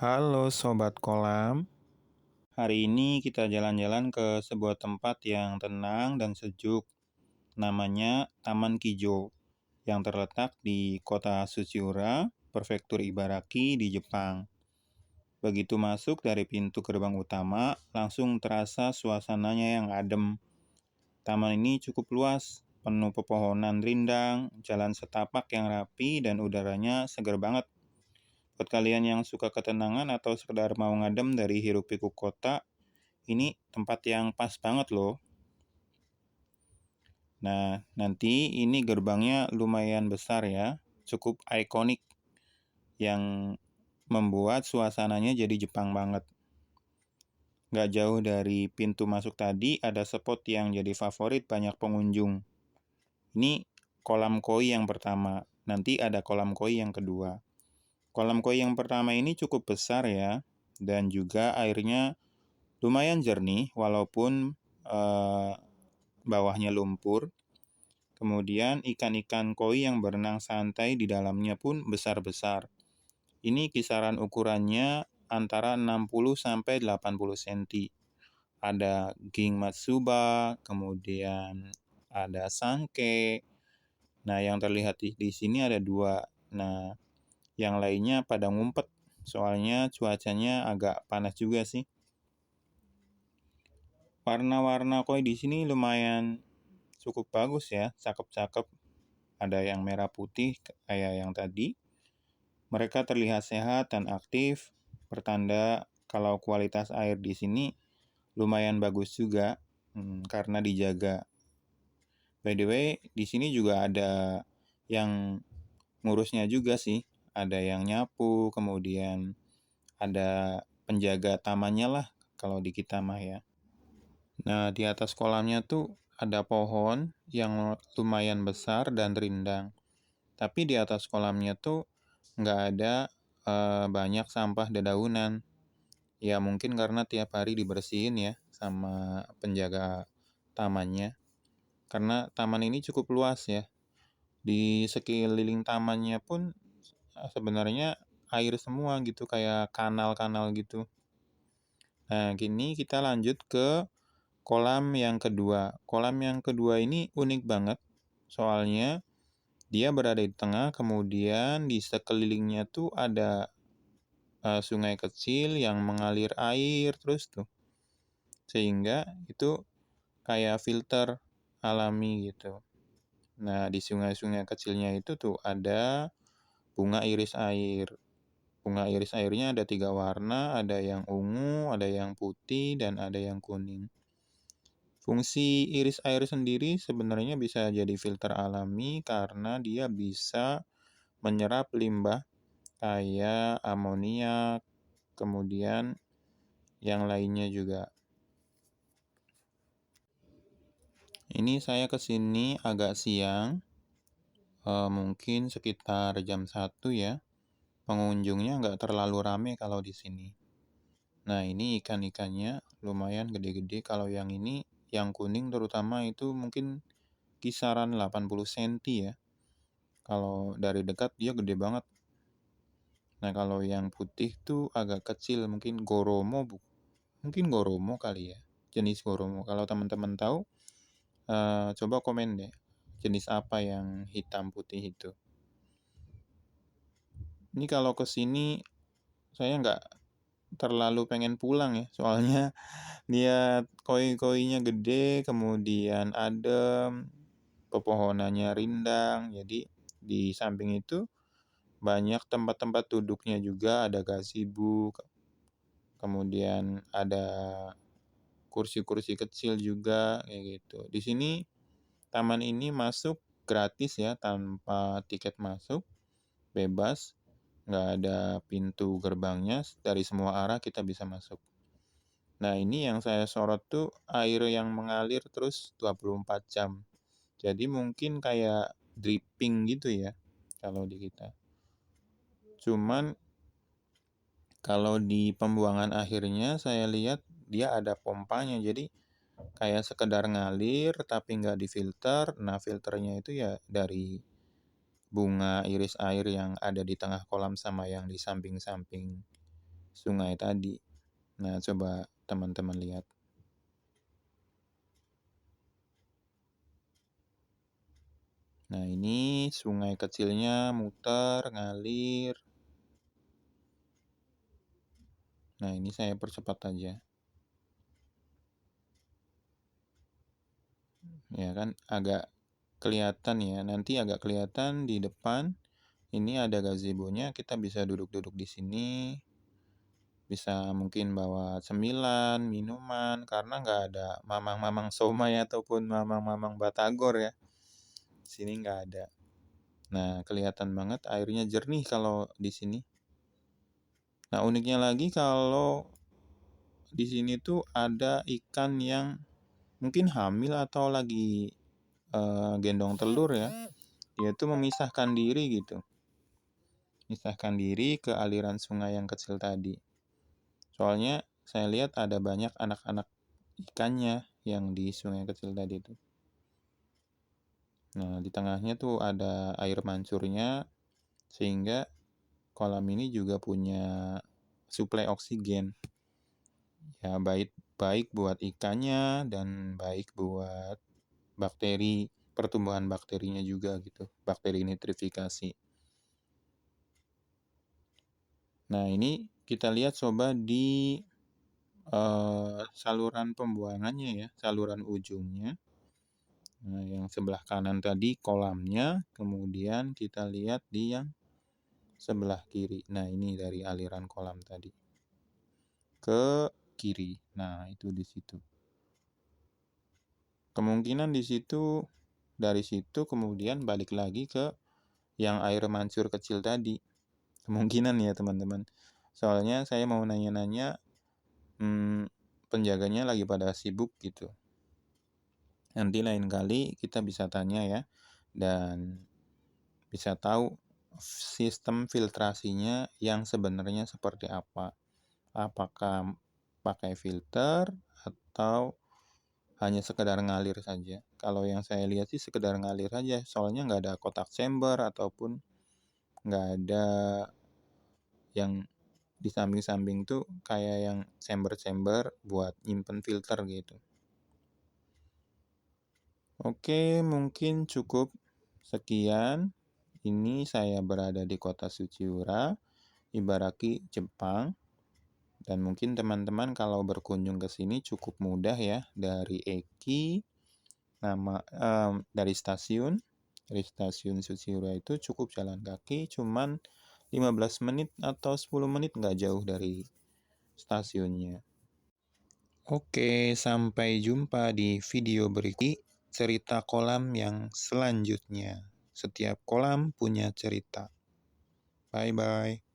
Halo Sobat Kolam, hari ini kita jalan-jalan ke sebuah tempat yang tenang dan sejuk. Namanya Taman Kijo, yang terletak di kota Tsuchiura, Prefektur Ibaraki di Jepang. Begitu masuk dari pintu gerbang utama, langsung terasa suasananya yang adem. Taman ini cukup luas, penuh pepohonan rindang, jalan setapak yang rapi, dan udaranya segar banget. Buat kalian yang suka ketenangan atau sekedar mau ngadem dari hiruk-pikuk kota, ini tempat yang pas banget loh. Nah, nanti ini gerbangnya lumayan besar ya, cukup ikonik yang membuat suasananya jadi Jepang banget. Nggak jauh dari pintu masuk tadi ada spot yang jadi favorit banyak pengunjung. Ini kolam koi yang pertama, nanti ada kolam koi yang kedua. Kolam koi yang pertama ini cukup besar ya, dan juga airnya lumayan jernih walaupun bawahnya lumpur. Kemudian ikan-ikan koi yang berenang santai di dalamnya pun besar-besar. Ini kisaran ukurannya antara 60 sampai 80 cm. Ada Ging Matsuba, kemudian ada Sanke. Nah, yang terlihat di sini ada dua. Nah, yang lainnya pada ngumpet. Soalnya cuacanya agak panas juga sih. Warna-warna koi di sini lumayan cukup bagus ya, cakep-cakep. Ada yang merah putih kayak yang tadi. Mereka terlihat sehat dan aktif, pertanda kalau kualitas air di sini lumayan bagus juga karena dijaga. By the way, di sini juga ada yang ngurusnya juga sih. Ada yang nyapu, kemudian ada penjaga tamannya lah kalau di kita mah ya. Nah, di atas kolamnya tuh ada pohon yang lumayan besar dan rindang. Tapi di atas kolamnya tuh nggak ada banyak sampah dedaunan. Ya mungkin karena tiap hari dibersihin ya sama penjaga tamannya. Karena taman ini cukup luas ya. Di sekeliling tamannya pun sebenarnya air semua gitu, kayak kanal-kanal gitu. Nah, kini kita lanjut ke kolam yang kedua. Kolam yang kedua ini unik banget, soalnya dia berada di tengah, kemudian di sekelilingnya tuh ada sungai kecil yang mengalir air terus tuh. Sehingga itu kayak filter alami gitu. Nah, di sungai-sungai kecilnya itu tuh ada bunga iris air. Bunga iris airnya ada 3 warna, ada yang ungu, ada yang putih, dan ada yang kuning. Fungsi iris air sendiri sebenarnya bisa jadi filter alami karena dia bisa menyerap limbah kayak amoniak, kemudian yang lainnya juga. Ini saya kesini agak siang, mungkin sekitar jam 1 ya. Pengunjungnya nggak terlalu rame kalau di sini. Nah, ini ikan-ikannya lumayan gede-gede. Kalau yang ini, yang kuning terutama itu mungkin kisaran 80 cm ya. Kalau dari dekat dia gede banget. Nah, kalau yang putih tuh agak kecil, mungkin goromo, mungkin goromo kali ya, jenis goromo. Kalau teman-teman tahu, coba komen deh, jenis apa yang hitam putih itu. Ini kalau ke sini saya nggak terlalu pengen pulang ya, soalnya lihat koi-koinya gede, kemudian adem, pepohonannya rindang, jadi di samping itu banyak tempat-tempat duduknya juga, ada gazebo, kemudian ada kursi-kursi kecil juga kayak gitu. Di sini taman ini masuk gratis ya, tanpa tiket masuk, bebas, nggak ada pintu gerbangnya, dari semua arah kita bisa masuk. Nah, ini yang saya sorot tuh air yang mengalir terus 24 jam. Jadi mungkin kayak dripping gitu ya kalau di kita. Cuman kalau di pembuangan akhirnya saya lihat dia ada pompanya. Jadi kayak sekedar ngalir tapi nggak difilter. Nah, filternya itu ya dari bunga iris air yang ada di tengah kolam sama yang di samping-samping sungai tadi. Nah, coba teman-teman lihat. Nah, ini sungai kecilnya muter, ngalir. Nah, ini saya percepat aja. Ya kan, agak kelihatan ya. Nanti agak kelihatan di depan. Ini ada gazebo-nya, kita bisa duduk-duduk di sini. Bisa mungkin bawa cemilan, minuman, karena nggak ada mamang-mamang somai ataupun mamang-mamang batagor ya. Sini nggak ada. Nah, kelihatan banget airnya jernih kalau di sini. Nah, uniknya lagi kalau di sini tuh ada ikan yang mungkin hamil atau lagi gendong telur ya. Dia tuh memisahkan diri gitu. Memisahkan diri ke aliran sungai yang kecil tadi. Soalnya saya lihat ada banyak anak-anak ikannya yang di sungai kecil tadi itu. Nah, di tengahnya tuh ada air mancurnya, sehingga kolam ini juga punya suplai oksigen. Ya, baik buat ikannya dan baik buat bakteri, pertumbuhan bakterinya juga gitu, bakteri nitrifikasi. Nah, ini kita lihat coba di saluran pembuangannya ya, saluran ujungnya. Nah, yang sebelah kanan tadi kolamnya, kemudian kita lihat di yang sebelah kiri. Nah, ini dari aliran kolam tadi ke kiri. Nah, itu di situ. Kemungkinan di situ, dari situ kemudian balik lagi ke yang air mancur kecil tadi. Kemungkinan ya teman-teman. Soalnya saya mau nanya-nanya, penjaganya lagi pada sibuk gitu. Nanti lain kali kita bisa tanya ya, dan bisa tahu sistem filtrasinya yang sebenarnya seperti apa. Apakah pakai filter atau hanya sekedar ngalir saja. Kalau yang saya lihat sih sekedar ngalir saja, soalnya nggak ada kotak chamber ataupun nggak ada yang di samping-samping tuh kayak yang chamber-chamber buat nyimpen filter gitu. Oke, mungkin cukup sekian. Ini saya berada di kota Suchiura, Ibaraki, Jepang. Dan mungkin teman-teman kalau berkunjung ke sini cukup mudah ya, dari Eki, dari stasiun Suchiura itu cukup jalan kaki, cuman 15 menit atau 10 menit nggak jauh dari stasiunnya. Oke, sampai jumpa di video berikut cerita kolam yang selanjutnya. Setiap kolam punya cerita. Bye-bye.